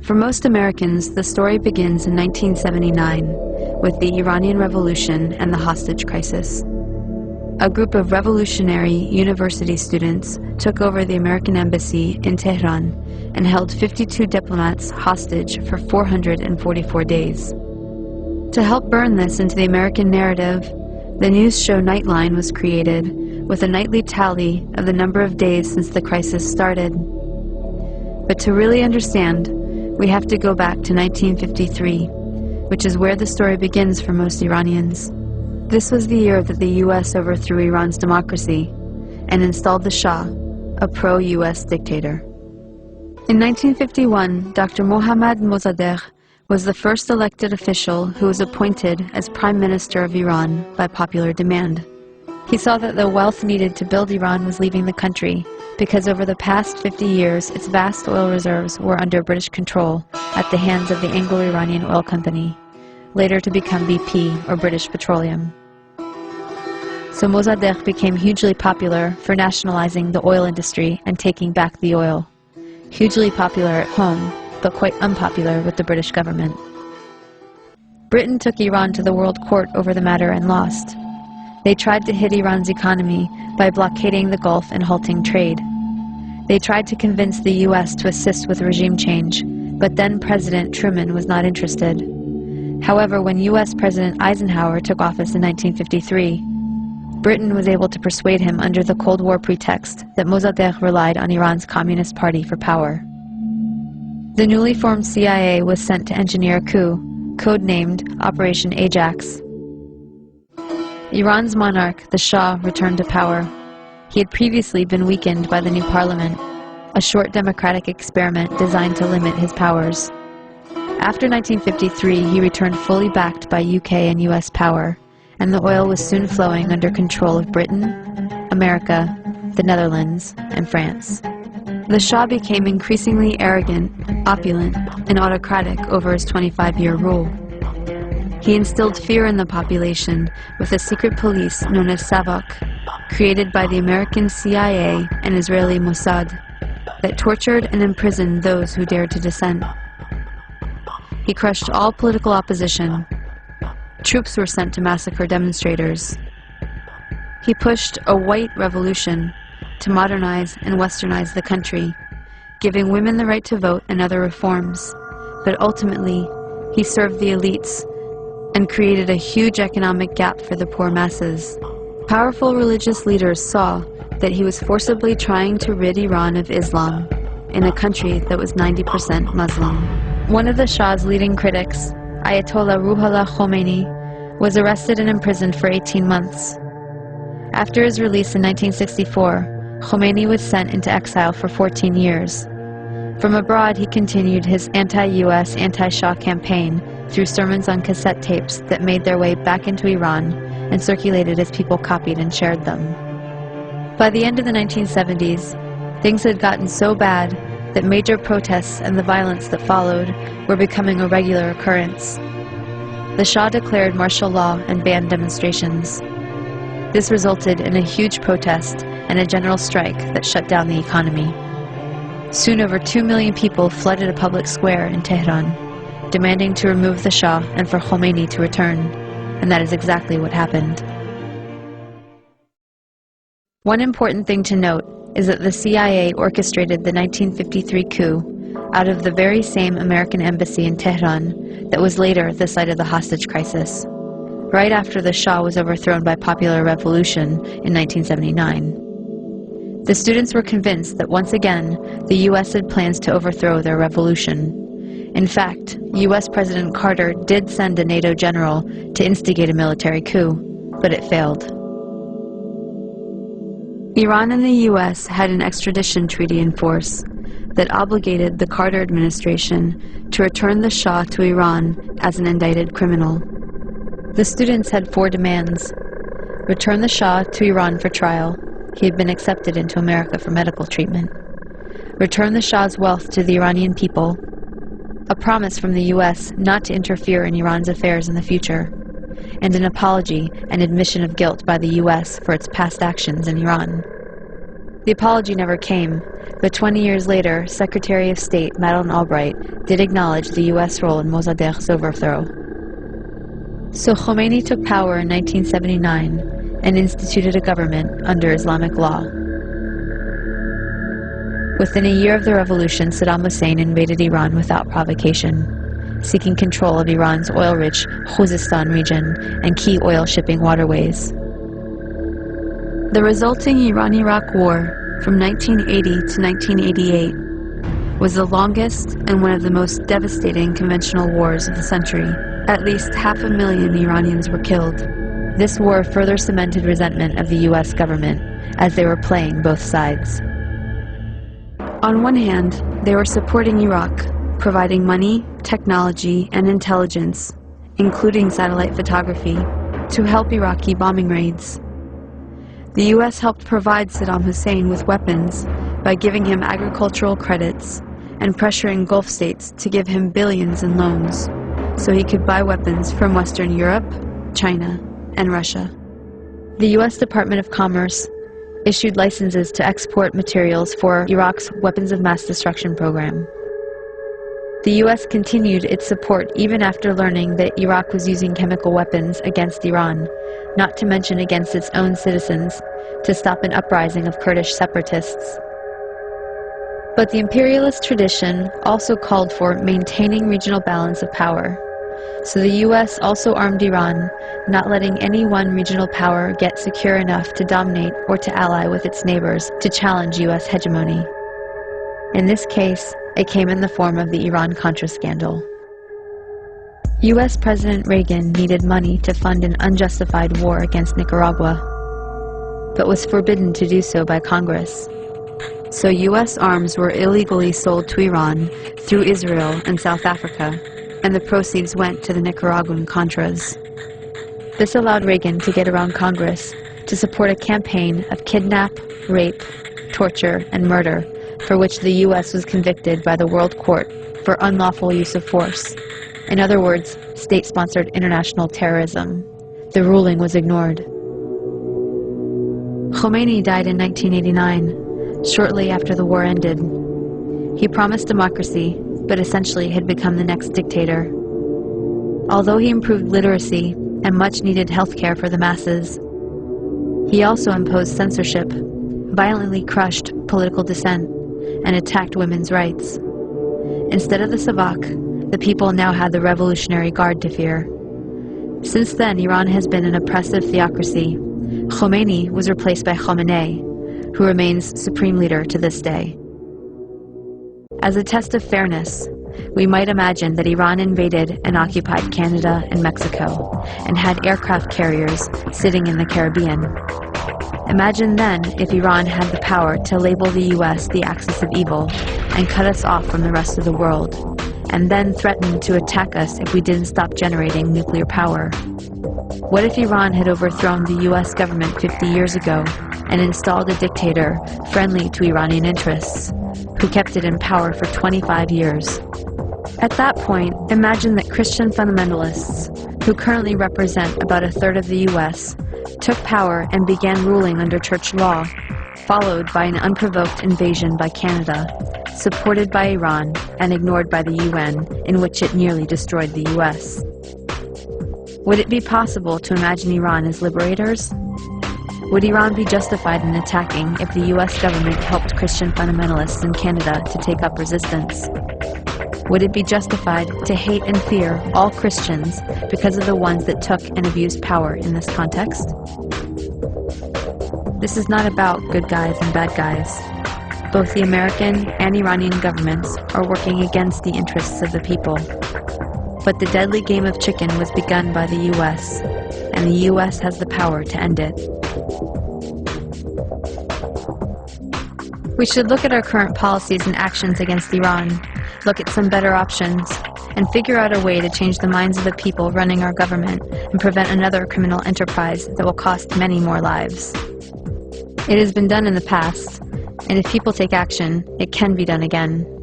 For most Americans, the story begins in 1979 with the Iranian Revolution and the hostage crisis. A group of revolutionary university students took over the American embassy in Tehran and held 52 diplomats hostage for 444 days. To help burn this into the American narrative, the news show Nightline was created with a nightly tally of the number of days since the crisis started. But to really understand, we have to go back to 1953, which is where the story begins for most Iranians. This was the year that the U.S. overthrew Iran's democracy and installed the Shah, a pro-U.S. dictator. In 1951, Dr. Mohammad Mossadegh was the first elected official who was appointed as Prime Minister of Iran by popular demand. He saw that the wealth needed to build Iran was leaving the country because over the past 50 years, its vast oil reserves were under British control at the hands of the Anglo-Iranian Oil Company, later to become BP, or British Petroleum. So Mossadegh became hugely popular for nationalizing the oil industry and taking back the oil. Hugely popular at home, but quite unpopular with the British government. Britain took Iran to the World Court over the matter and lost. They tried to hit Iran's economy by blockading the Gulf and halting trade. They tried to convince the U.S. to assist with regime change, but then President Truman was not interested. However, when U.S. President Eisenhower took office in 1953, Britain was able to persuade him under the Cold War pretext that Mossadegh relied on Iran's Communist Party for power. The newly formed CIA was sent to engineer a coup, codenamed Operation Ajax. Iran's monarch, the Shah, returned to power. He had previously been weakened by the new parliament, a short democratic experiment designed to limit his powers. After 1953, he returned fully backed by UK and US power, and the oil was soon flowing under control of Britain, America, the Netherlands, and France. The Shah became increasingly arrogant, opulent, and autocratic over his 25-year rule. He instilled fear in the population with a secret police known as Savak, created by the American CIA and Israeli Mossad, that tortured and imprisoned those who dared to dissent. He crushed all political opposition. Troops were sent to massacre demonstrators. He pushed a white revolution to modernize and westernize the country, giving women the right to vote and other reforms. But ultimately, he served the elites and created a huge economic gap for the poor masses. Powerful religious leaders saw that he was forcibly trying to rid Iran of Islam in a country that was 90% Muslim. One of the Shah's leading critics, Ayatollah Ruhollah Khomeini, was arrested and imprisoned for 18 months. After his release in 1964, Khomeini was sent into exile for 14 years. From abroad, he continued his anti-US, anti-Shah campaign through sermons on cassette tapes that made their way back into Iran and circulated as people copied and shared them. By the end of the 1970s, things had gotten so bad that major protests and the violence that followed were becoming a regular occurrence. The Shah declared martial law and banned demonstrations. This resulted in a huge protest and a general strike that shut down the economy. Soon over 2 million people flooded a public square in Tehran, demanding to remove the Shah and for Khomeini to return, and that is exactly what happened. One important thing to note is that the CIA orchestrated the 1953 coup out of the very same American embassy in Tehran that was later the site of the hostage crisis, right after the Shah was overthrown by popular revolution in 1979. The students were convinced that once again, the U.S. had plans to overthrow their revolution. In fact, U.S. President Carter did send a NATO general to instigate a military coup, but it failed. Iran and the U.S. had an extradition treaty in force that obligated the Carter administration to return the Shah to Iran as an indicted criminal. The students had 4 demands: return the Shah to Iran for trial. He had been accepted into America for medical treatment. Return the Shah's wealth to the Iranian people. A promise from the U.S. not to interfere in Iran's affairs in the future. And an apology and admission of guilt by the U.S. for its past actions in Iran. The apology never came, but 20 years later, Secretary of State Madeleine Albright did acknowledge the U.S. role in Mossadegh's overthrow. So Khomeini took power in 1979 and instituted a government under Islamic law. Within a year of the revolution, Saddam Hussein invaded Iran without provocation, seeking control of Iran's oil-rich Khuzestan region and key oil shipping waterways. The resulting Iran-Iraq War from 1980 to 1988 was the longest and one of the most devastating conventional wars of the century. At least 500,000 Iranians were killed. This war further cemented resentment of the U.S. government, as they were playing both sides. On one hand, they were supporting Iraq, providing money, technology, and intelligence, including satellite photography, to help Iraqi bombing raids. The U.S. helped provide Saddam Hussein with weapons by giving him agricultural credits and pressuring Gulf states to give him billions in loans so he could buy weapons from Western Europe, China, and Russia. The U.S. Department of Commerce issued licenses to export materials for Iraq's weapons of mass destruction program. The U.S. continued its support even after learning that Iraq was using chemical weapons against Iran, not to mention against its own citizens, to stop an uprising of Kurdish separatists. But the imperialist tradition also called for maintaining regional balance of power. So the U.S. also armed Iran, not letting any one regional power get secure enough to dominate or to ally with its neighbors to challenge U.S. hegemony. In this case, it came in the form of the Iran-Contra scandal. U.S. President Reagan needed money to fund an unjustified war against Nicaragua, but was forbidden to do so by Congress. So U.S. arms were illegally sold to Iran through Israel and South Africa, and the proceeds went to the Nicaraguan Contras. This allowed Reagan to get around Congress to support a campaign of kidnap, rape, torture, and murder for which the U.S. was convicted by the World Court for unlawful use of force. In other words, state-sponsored international terrorism. The ruling was ignored. Khomeini died in 1989, shortly after the war ended. He promised democracy, but essentially had become the next dictator. Although he improved literacy and much-needed health care for the masses, he also imposed censorship, violently crushed political dissent, and attacked women's rights. Instead of the Savak, the people now had the Revolutionary Guard to fear. Since then, Iran has been an oppressive theocracy. Khomeini was replaced by Khamenei, who remains supreme leader to this day. As a test of fairness, we might imagine that Iran invaded and occupied Canada and Mexico, and had aircraft carriers sitting in the Caribbean. Imagine then if Iran had the power to label the U.S. the axis of evil and cut us off from the rest of the world, and then threaten to attack us if we didn't stop generating nuclear power. What if Iran had overthrown the U.S. government 50 years ago and installed a dictator friendly to Iranian interests, who kept it in power for 25 years? At that point, imagine that Christian fundamentalists, who currently represent about a third of the U.S., took power and began ruling under church law, followed by an unprovoked invasion by Canada, supported by Iran and ignored by the UN, in which it nearly destroyed the U.S. Would it be possible to imagine Iran as liberators? Would Iran be justified in attacking if the U.S. government helped Christian fundamentalists in Canada to take up resistance? Would it be justified to hate and fear all Christians because of the ones that took and abused power in this context? This is not about good guys and bad guys. Both the American and Iranian governments are working against the interests of the people. But the deadly game of chicken was begun by the U.S., and the U.S. has the power to end it. We should look at our current policies and actions against Iran, look at some better options, and figure out a way to change the minds of the people running our government and prevent another criminal enterprise that will cost many more lives. It has been done in the past, and if people take action, it can be done again.